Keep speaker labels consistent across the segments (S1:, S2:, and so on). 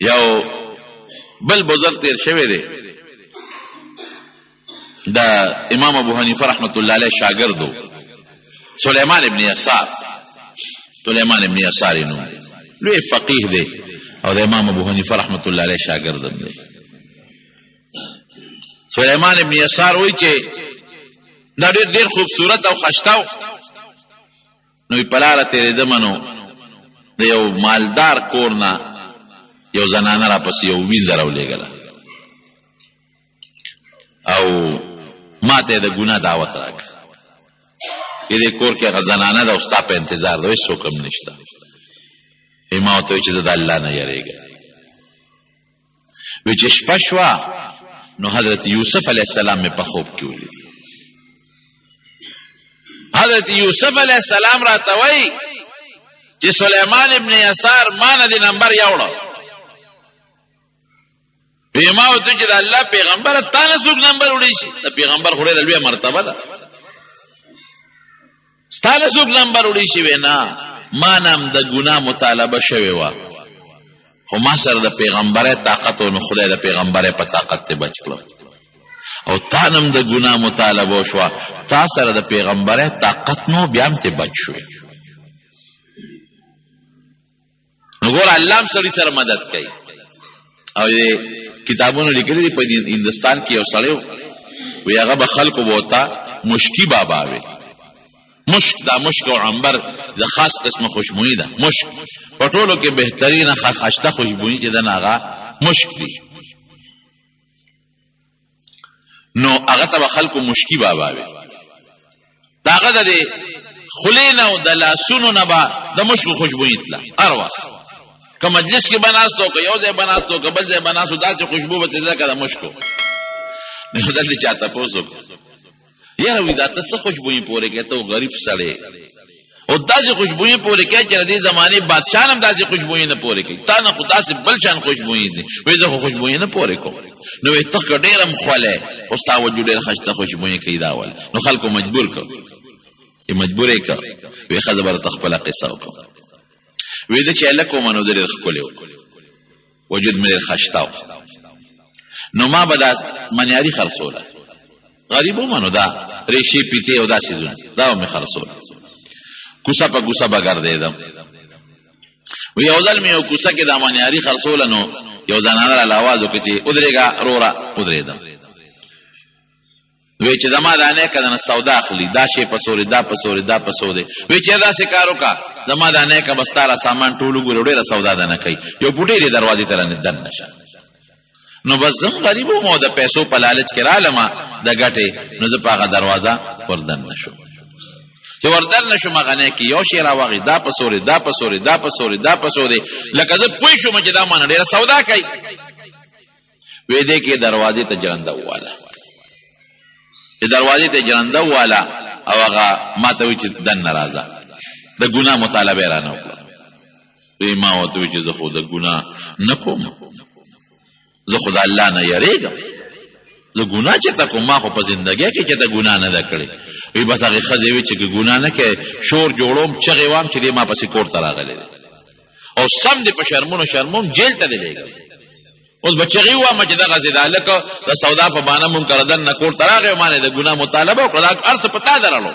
S1: یو بل بزرگ تیر شوی دی دا امام ابو حنیفه رحمت الله علیه شاگردو سلیمان ابن یسار نو لوی فقیه دی او د امام ابو حنیفه رحمت الله علیه شاگرد دی. سلیمان ابن یسار وی چې دا ډیر خوبصورت او خشتاو نو پلاره تیرې دمنو د یو مالدار کورنا یو زنانه را پس یو ویز راولېږله او ما ته د ګناه دعوت راکړه دې کور کې هغه زنانه ده او ستا په انتظار ده هېڅوک هم نشته. ما ورته وایي چې زه د الله نه یېرېږم. وایي چې شپه شوه نو حضرت یوسف علیه السلام مې په خوب کې ولید. حضرت یوسف علیه السلام راته وایي چې سلیمان ابن یسار ما نه د نمبر یوړه. وی ما ورته چې د الله پیغمبره تا نه څوک نمبر وړی شي؟ د پیغمبر خو ډېره لویه مرتبه ده، ستا نه څوک نمبر وړی شي؟ وی نه، ما نه هم د ګناه مطالبه شوې وه خو ما سره د پیغمبرۍ طاقت و نو خدای د پیغمبرۍ په طاقت ته بچ کړم. او تا نه هم د ګناه مطالبه وشوه، تا سره د پیغمبرۍ طاقت نو بیا هم ته بچ شوې. نو ګوره الله هم سړي سره مدد کوي. او کتابونو لیکلي دي په هندوستان کې یو سړی وی هغه به خلکو به ورته مشکي بابا وي. مشک دا مشک او عنبر د خاص قسمه خوشبویي ده. مشک په ټولو کې بهترینه خشته خوشبویي چې ده نه هغه مشک دی. نو هغه ته به خلکو مشکي بابا وي. د هغه د خولې نه او د لاسونو نه به د مشکو خوشبویي تله هر وخت. که مجلس کې بناستو که یو ځای بناستو که بل ځای بناستو داسې خوشبو به تېده که د مشکو. نو داسې چا تپوس وکړو یاره وی دا ته څه خوشبویي پورې کوې؟ ته غریب سړی او داسې خوشبویي پورې کوې چې د دې زمانې بادشاه هم داسې خوشبویي نه پورې کوي. تا نه خو داسې بل شان خوشبویي دي. وایي زه خو خوشبویي نه پورې کوم. نو وایي ته که ډېر هم خولی خو ستا وجود ډېر ښایسته خوشبویي کوي دا ول. نو خلکو مجبور کړ چې مجبور یې کړ. وایي ښځه به راته خپله قصه وکړه. وایي زه چې هلک وم نو زه ډېر ښکلی وم، وجود مې ډېر ښایسته و. نو ما به دا منیاري خرڅوله، غریب وم نو دا ریشې پیتې او دا څیزونه دا به مې خرڅوله. کوڅه په کوڅه به ګرځېدم. وایي یو ځل مې یو کوڅه کې دا منیاري خرڅوله نو یو زنانه راله اواز وکړه چې ودرېږه وروره. ودرېدم. وایي چې زما دا نیکه ده نه سودا اخلي، دا شی په سورې دا په سورې دا په سورې. وایي چې داسې کار وکړه زما دا نیکه به ستا را سامان ټول وګوري ډېره سودا ده نه کوي، یو بوټی دې دروازې ته رانه دننه شه. نو بس زم غریب وم او د پیسو په لالچ کې رالمه د ګټې، نو زه په هغه دروازه وردننه شوم. چې وردننه شوم هغه نیکي یو شی راواغی دا په سورې دا په سورې دا په سورې دا په سورې، لکه زه پوه شوم چې دا مانه ډېره سودا کوي. وایي دې کې دروازې ته جرنده وواله، چې دروازې ته جرنده وواله او هغه ما ته وایي چې دننه راځه، د ګناه مطالبه یې رانه وکړه. وایي ما ورته وایي چې زه خو د ګناه نه کوم، زه خو د الله نه یېرېږم. زه ګناه چېرته کوم؟ ما خو په زندګۍ کې چېرته ګناه نه ده کړې. وایي بس هغې ښځې وایي چې که ګناه نه کوې شور جوړوم چغې وام چې دې ما پسې کور ته راغلی دی او سم دې په شرمونو شرموم جیل ته دې لېږم. اوس به چغې ووامه چې دغسې د هلکه د سودا په بهانه منکر دننه کور ته راغی او ما نه د ګناه مطالبه وکړه، دا هر څه په تا درلو.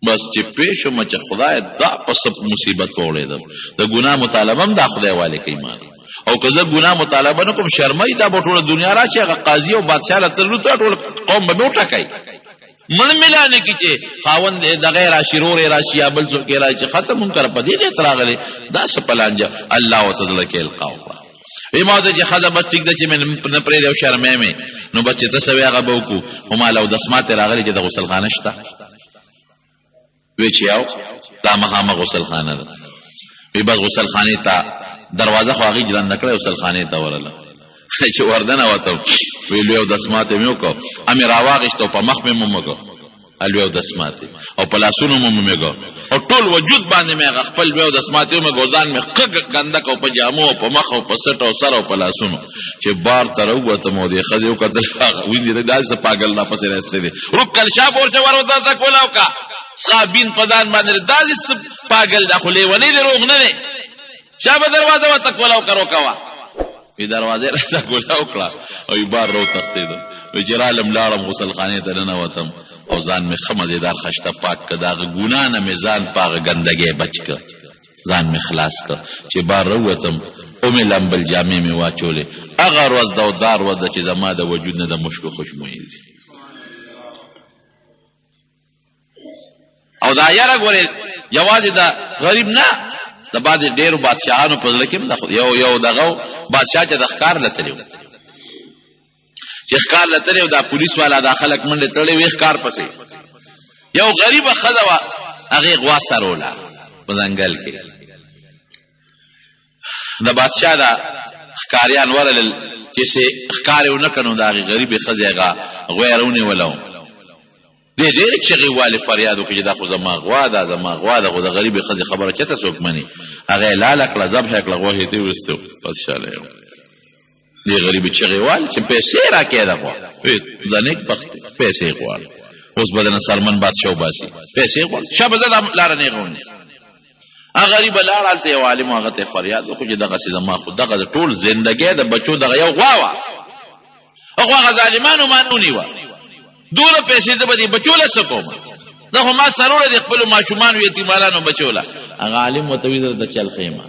S1: بس چې پوه شومه چې خدای دا په څه مصیبت وړېدم، د ګناه مطالبه هم دا خدای والی کوي ما نه. او که زه ګناه مطالبه نه کوم شرمۍ دا به ټوله دنیا راشي هغه قاضي او بادشاه له تر ټول قوم به مې وټکوي. مړ مې لا نه کړي چې خاوند دغه یې راشي رور یې راشي یا بل څوک یې راشي ختم منکر په دې نیت راغلی دا څه پلانجه الله ورته زړه کې القا وکړه. وایي ما ورته چې ښځه بس ټیک ده چې مې نه پرېږدې او شرمې مې نو بس چې ته څه وې هغه به وکړو. خو ما له اودسمات یې راغلی چې د غسلخانه شته. وایي چې یو دا مخامخ غسلخانه ده. وایي بس غسلخانې ته دروازه خو هغې جرنده کړی غسلخانې ته ورله. چې وردنه وتم وایي لوی اودسمات یې مې وکړو، امې راواغېست او په مخ مې مو مږه لوی اودسمات او په لاسونو مو مې مږه او ټول وجود باندې مې هغه خپل لوی اودسمات یې ومږه او ځان مې ښه ګنده او په جامو او په مخ او په سټ او سر او په لاسونو. چې بار ته راووتم او دې ښځې وکتل وینې داسې څه پاګل راپسې راستی دی رکل شا پورته ور وداسه کوله وکړه سخابین په ځان باندې داسې څه پاګل ده خو لیونی دی روغ نه دی چا به دروازه ورته کولاو کرو کوه وی دروازې راته کولاو کړه او یې بار رو تښتېدم وی چې رالم لاړم غسلخانې ته ننوتم او ځان مې ښه مزېدار خشته پاک کړه د هغه ګناه نه مې ځان په هغه ګندګۍ بچ کړه ځان مې خلاص کړه چې بار راووتم او مې لمبل جامې مې واچولې هغه ورځ ده او دا ورځ ده چې زما د وجود نه د مشکو خوشبویي ځي او دا یاره ګورې یوازې د غریب نه د بعضې ډېرو بادشاهانو په زړه کې هم یو دغه بادشاه چې د ښکار له تللی و چې ښکار له تللی و دا پولیس والا دا خلک منډې تړلې وې ښکار پسې یو غریبه ښځه وه هغې غوا سروله په ځنګل کې د بادشاه دا ښکاریان ورغلل چې ښکار یې ونه کړ نو د هغې غریبې ښځې هغه غوی یې راونیوله دې ډېرې چغې والې فریاد وکړي چې دا خو زما غوا ده زما غوا ده خو د غریبې ښځې خبره چېرته څوک مني هغه یې لاله کړه ذبح یې کړه غوښې ته یې ویستو بادشاه له دې غریبې چغې والې چې پیسې راکړې ده غوا زه نیک بخت پیسې غواړم اوس به درنه سلمان بادشاه وباسي پیسې غواړم شه به زه دا لاره نیغه ونیسم هغه غریبه لاړه هلته یو عالم هغه ته فریاد وکړو چې دغسې زما خو دغه د ټول زندګۍ د بچو دغه یو غوا وه هغو هغه ظالمانو ما ونیوه دوله پیسې زه به دې بچو له څه کوم دا خو ما سروړه د خپلو ماشومانو یتیمانانو بچو له هغه عالم ورته وایي درته چل ښیمه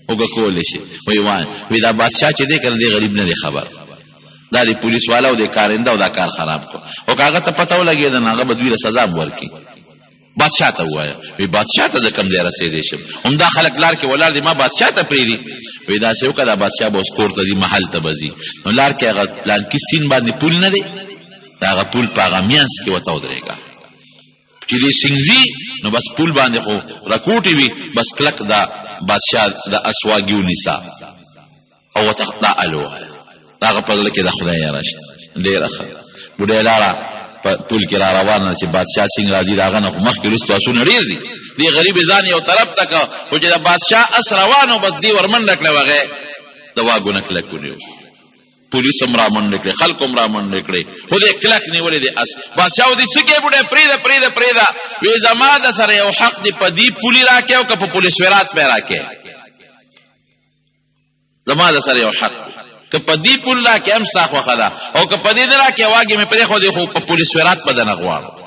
S1: وګه کولی شي وایي دا بادشاه چې دی که نه دی غریب نه دی خبر دا د پولیس والا او د کارنده او دا کار خراب کړو او که هغه ته پته ولګېده نو هغه به دوی له سزا هم ورکړي بادشاه ته ووایه وی بادشاه ته زه کوم ځای رسېدی شم همدا خلک لار کې ولاړ دي ما بادشاه ته پرېږدي وایي داسې وکړه دا بادشاه به اوس کور ته ځي محل ته به ځي نو لار کې هغه پلانکي سیند باندې پول نه دی د هغه پول په هغه میانځ کې ورته ودرېږه چې دې سینګځي نو بس پول باندې خو راکوټې وي بس کلک د بادشاه د اسواګي ونیسه او ورته دا الو وایه د هغه په زړه کې د خدای یاره شته ډېره ښه بوډۍ لاړه په پول کې را روانه چې بادشاه سینګ راځي د هغه نه خو مخکې وروسته آسونه ډېر دي دې غریبې ځان یو طرف ته که خو چې د بادشاه اس روان و بس دې ورمنډه کړه هغې د واګونه کلک ونیو پولیس هم را منډې کړې خلکو هم را منډې کړې خو دې کلک نیولې د اس بادشاه و دې څه کوې بوډۍ پرېږده پرېږده پرېږده وایي زما د سره یو حق دې په دې پولي راکړې او که په پولیس ورات پې راکړې زما د سره یو حق که په دې پول راکړې هم ستا خوښه ده او که په دې نه راکړې واګې مې پرېښودې خو په پولیس ورات به دنه غواړم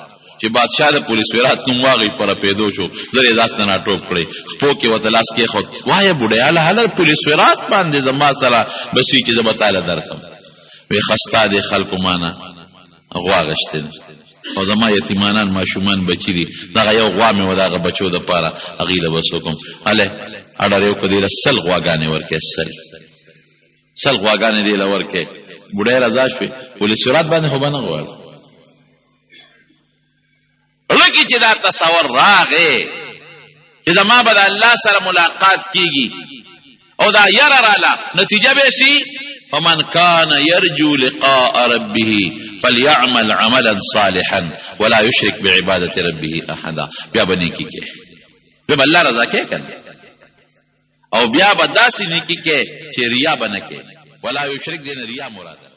S1: چې بادشاه د پولیس ورات نوم واغی پر پیدو شو لري لاس نه راټوپ کړي خپو کې وته لاس کې خو وای بوډه اله پولیس ورات باندې زما سره بسی چې زما تعالی درکم وی خستا دي خلکو معنا غواغشتل او زما یتیمانان ماشومان بچی دي دغه یو غوا مې وداغه بچو د پاره اغیله بسوکم اله اډر یو کدی سل غواګانې ورکه سل غواګانې دی لورکه بوډه راځه شوی پولیس ورات باندې خو باندې غواړ لکه چې دا تصور راغې چې زما به د الله سره ملاقات کیږي او دا یره راله نتیجه به شي فمن کان یرجو لقاء ربه فلیعمل عملا صالحا ولا یشرک بعبادة ربه احدا بیا به نیکي کې بیا به الله رضا کې کنه او بیا به داسې نیکي کې چې ریا به نه کې ولا یشرک دین ریا مراد